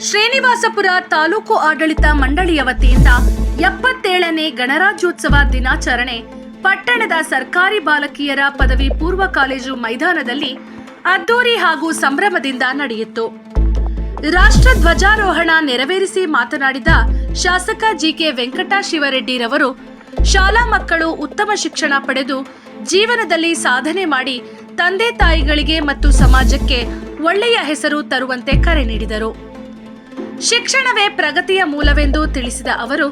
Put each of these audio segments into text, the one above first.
ಶ್ರೀನಿವಾಸಪುರ ತಾಲೂಕು ಆಡಳಿತ ಮಂಡಳಿಯ ವತಿಯಿಂದ 77ನೇ ಗಣರಾಜ್ಯೋತ್ಸವ ದಿನಾಚರಣೆ ಪಟ್ಟಣದ ಸರ್ಕಾರಿ ಬಾಲಕಿಯರ ಪದವಿ ಪೂರ್ವ ಕಾಲೇಜು ಮೈದಾನದಲ್ಲಿ ಅದ್ದೂರಿ ಹಾಗೂ ಸಂಭ್ರಮದಿಂದ ನಡೆಯಿತು. ರಾಷ್ಟ್ರ ಧ್ವಜಾರೋಹಣ ನೆರವೇರಿಸಿ ಮಾತನಾಡಿದ ಶಾಸಕ ಜಿಕೆ ವೆಂಕಟಶಿವರೆಡ್ಡಿರವರು, ಶಾಲಾ ಮಕ್ಕಳು ಉತ್ತಮ ಶಿಕ್ಷಣ ಪಡೆದು ಜೀವನದಲ್ಲಿ ಸಾಧನೆ ಮಾಡಿ ತಂದೆ ತಾಯಿಗಳಿಗೆ ಮತ್ತು ಸಮಾಜಕ್ಕೆ ಒಳ್ಳೆಯ ಹೆಸರು ತರುವಂತೆ ಕರೆ ನೀಡಿದರು. ಶಿಕ್ಷಣವೇ ಪ್ರಗತಿಯ ಮೂಲವೆಂದು ತಿಳಿಸಿದ ಅವರು,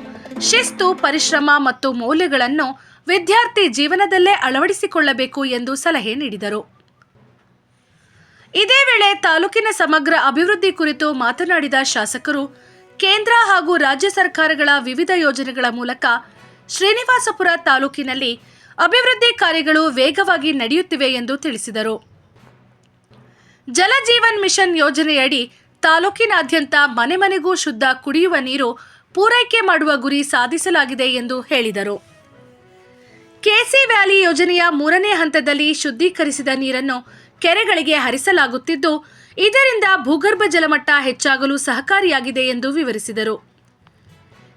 ಶಿಸ್ತು, ಪರಿಶ್ರಮ ಮತ್ತು ಮೌಲ್ಯಗಳನ್ನು ವಿದ್ಯಾರ್ಥಿ ಜೀವನದಲ್ಲೇ ಅಳವಡಿಸಿಕೊಳ್ಳಬೇಕು ಎಂದು ಸಲಹೆ ನೀಡಿದರು. ಇದೇ ವೇಳೆ ತಾಲೂಕಿನ ಸಮಗ್ರ ಅಭಿವೃದ್ಧಿ ಕುರಿತು ಮಾತನಾಡಿದ ಶಾಸಕರು, ಕೇಂದ್ರ ಹಾಗೂ ರಾಜ್ಯ ಸರ್ಕಾರಗಳ ವಿವಿಧ ಯೋಜನೆಗಳ ಮೂಲಕ ಶ್ರೀನಿವಾಸಪುರ ತಾಲೂಕಿನಲ್ಲಿ ಅಭಿವೃದ್ಧಿ ಕಾರ್ಯಗಳು ವೇಗವಾಗಿ ನಡೆಯುತ್ತಿವೆ ಎಂದು ತಿಳಿಸಿದರು. ಜಲಜೀವನ್ ಮಿಷನ್ ಯೋಜನೆಯಡಿ ತಾಲೂಕಿನಾದ್ಯಂತ ಮನೆ ಮನೆಗೂ ಶುದ್ಧ ಕುಡಿಯುವ ನೀರು ಪೂರೈಕೆ ಮಾಡುವ ಗುರಿ ಸಾಧಿಸಲಾಗಿದೆ ಎಂದು ಹೇಳಿದರು. ಕೆಸಿ ವ್ಯಾಲಿ ಯೋಜನೆಯ 3ನೇ ಹಂತದಲ್ಲಿ ಶುದ್ಧೀಕರಿಸಿದ ನೀರನ್ನು ಕೆರೆಗಳಿಗೆ ಹರಿಸಲಾಗುತ್ತಿದ್ದು, ಇದರಿಂದ ಭೂಗರ್ಭ ಜಲಮಟ್ಟ ಹೆಚ್ಚಾಗಲು ಸಹಕಾರಿಯಾಗಿದೆ ಎಂದು ವಿವರಿಸಿದರು.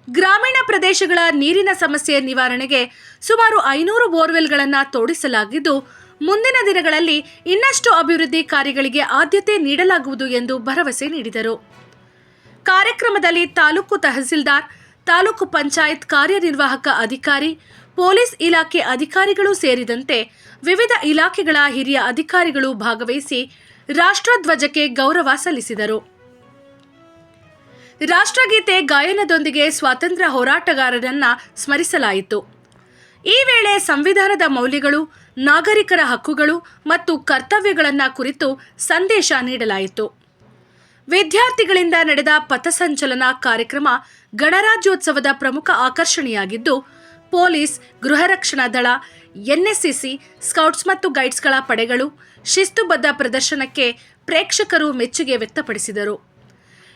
ಗ್ರಾಮೀಣ ಪ್ರದೇಶಗಳ ನೀರಿನ ಸಮಸ್ಯೆ ನಿವಾರಣೆಗೆ ಸುಮಾರು 500 ಬೋರ್ವೆಲ್ಗಳನ್ನು ತೋಡಿಸಲಾಗಿದ್ದು, ಮುಂದಿನ ದಿನಗಳಲ್ಲಿ ಇನ್ನಷ್ಟು ಅಭಿವೃದ್ಧಿ ಕಾರ್ಯಗಳಿಗೆ ಆದ್ಯತೆ ನೀಡಲಾಗುವುದು ಎಂದು ಭರವಸೆ ನೀಡಿದರು. ಕಾರ್ಯಕ್ರಮದಲ್ಲಿ ತಾಲೂಕು ತಹಸೀಲ್ದಾರ್, ತಾಲೂಕು ಪಂಚಾಯತ್ ಕಾರ್ಯನಿರ್ವಾಹಕ ಅಧಿಕಾರಿ, ಪೊಲೀಸ್ ಇಲಾಖೆ ಅಧಿಕಾರಿಗಳು ಸೇರಿದಂತೆ ವಿವಿಧ ಇಲಾಖೆಗಳ ಹಿರಿಯ ಅಧಿಕಾರಿಗಳು ಭಾಗವಹಿಸಿ ರಾಷ್ಟ್ರಧ್ವಜಕ್ಕೆ ಗೌರವ ಸಲ್ಲಿಸಿದರು. ರಾಷ್ಟ್ರಗೀತೆ ಗಾಯನದೊಂದಿಗೆ ಸ್ವಾತಂತ್ರ್ಯ ಹೋರಾಟಗಾರರನ್ನ ಸ್ಮರಿಸಲಾಯಿತು. ಈ ವೇಳೆ ಸಂವಿಧಾನದ ಮೌಲ್ಯಗಳು, ನಾಗರಿಕರ ಹಕ್ಕುಗಳು ಮತ್ತು ಕರ್ತವ್ಯಗಳನ್ನು ಕುರಿತು ಸಂದೇಶ ನೀಡಲಾಯಿತು. ವಿದ್ಯಾರ್ಥಿಗಳಿಂದ ನಡೆದ ಪಥಸಂಚಲನ ಕಾರ್ಯಕ್ರಮ ಗಣರಾಜ್ಯೋತ್ಸವದ ಪ್ರಮುಖ ಆಕರ್ಷಣೆಯಾಗಿದ್ದು, ಪೊಲೀಸ್, ಗೃಹ ರಕ್ಷಣಾ ದಳ, ಎನ್ಎಸ್ಸಿಸಿ, ಸ್ಕೌಟ್ಸ್ ಮತ್ತು ಗೈಡ್ಸ್ಗಳ ಪಡೆಗಳು ಶಿಸ್ತುಬದ್ಧ ಪ್ರದರ್ಶನಕ್ಕೆ ಪ್ರೇಕ್ಷಕರು ಮೆಚ್ಚುಗೆ ವ್ಯಕ್ತಪಡಿಸಿದರು.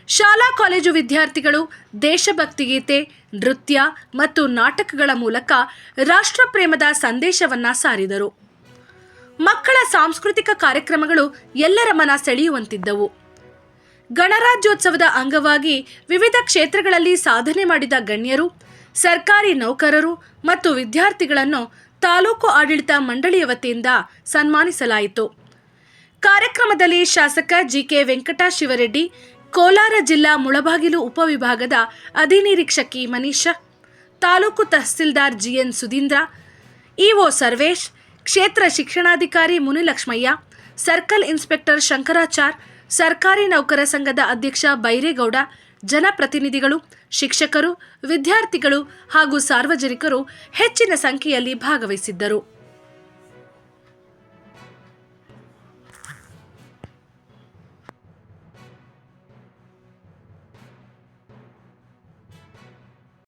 ಶಾಲಾ ಕಾಲೇಜು ವಿದ್ಯಾರ್ಥಿಗಳು ದೇಶಭಕ್ತಿ ಗೀತೆ, ನೃತ್ಯ ಮತ್ತು ನಾಟಕಗಳ ಮೂಲಕ ರಾಷ್ಟ್ರಪ್ರೇಮದ ಸಂದೇಶವನ್ನ ಸಾರಿದರು. ಮಕ್ಕಳ ಸಾಂಸ್ಕೃತಿಕ ಕಾರ್ಯಕ್ರಮಗಳು ಎಲ್ಲರ ಮನ ಸೆಳೆಯುವಂತಿದ್ದವು. ಗಣರಾಜ್ಯೋತ್ಸವದ ಅಂಗವಾಗಿ ವಿವಿಧ ಕ್ಷೇತ್ರಗಳಲ್ಲಿ ಸಾಧನೆ ಮಾಡಿದ ಗಣ್ಯರು, ಸರ್ಕಾರಿ ನೌಕರರು ಮತ್ತು ವಿದ್ಯಾರ್ಥಿಗಳನ್ನು ತಾಲೂಕು ಆಡಳಿತ ಮಂಡಳಿಯ ವತಿಯಿಂದ ಸನ್ಮಾನಿಸಲಾಯಿತು. ಕಾರ್ಯಕ್ರಮದಲ್ಲಿ ಶಾಸಕ ಜಿಕೆ ವೆಂಕಟಶಿವರೆಡ್ಡಿ, ಕೋಲಾರ ಜಿಲ್ಲಾ ಮುಳಬಾಗಿಲು ಉಪವಿಭಾಗದ ಅಧಿನಿರೀಕ್ಷಕಿ ಮನೀಷಾ, ತಾಲೂಕು ತಹಸೀಲ್ದಾರ್ ಜಿಎನ್ ಸುಧೀಂದ್ರ, ಇಒ ಸರ್ವೇಶ್, ಕ್ಷೇತ್ರ ಶಿಕ್ಷಣಾಧಿಕಾರಿ ಮುನಿಲಕ್ಷ್ಮಯ್ಯ, ಸರ್ಕಲ್ ಇನ್ಸ್ಪೆಕ್ಟರ್ ಶಂಕರಾಚಾರ್, ಸರ್ಕಾರಿ ನೌಕರ ಸಂಘದ ಅಧ್ಯಕ್ಷ ಬೈರೇಗೌಡ, ಜನಪ್ರತಿನಿಧಿಗಳು, ಶಿಕ್ಷಕರು, ವಿದ್ಯಾರ್ಥಿಗಳು ಹಾಗೂ ಸಾರ್ವಜನಿಕರು ಹೆಚ್ಚಿನ ಸಂಖ್ಯೆಯಲ್ಲಿ ಭಾಗವಹಿಸಿದ್ದರು.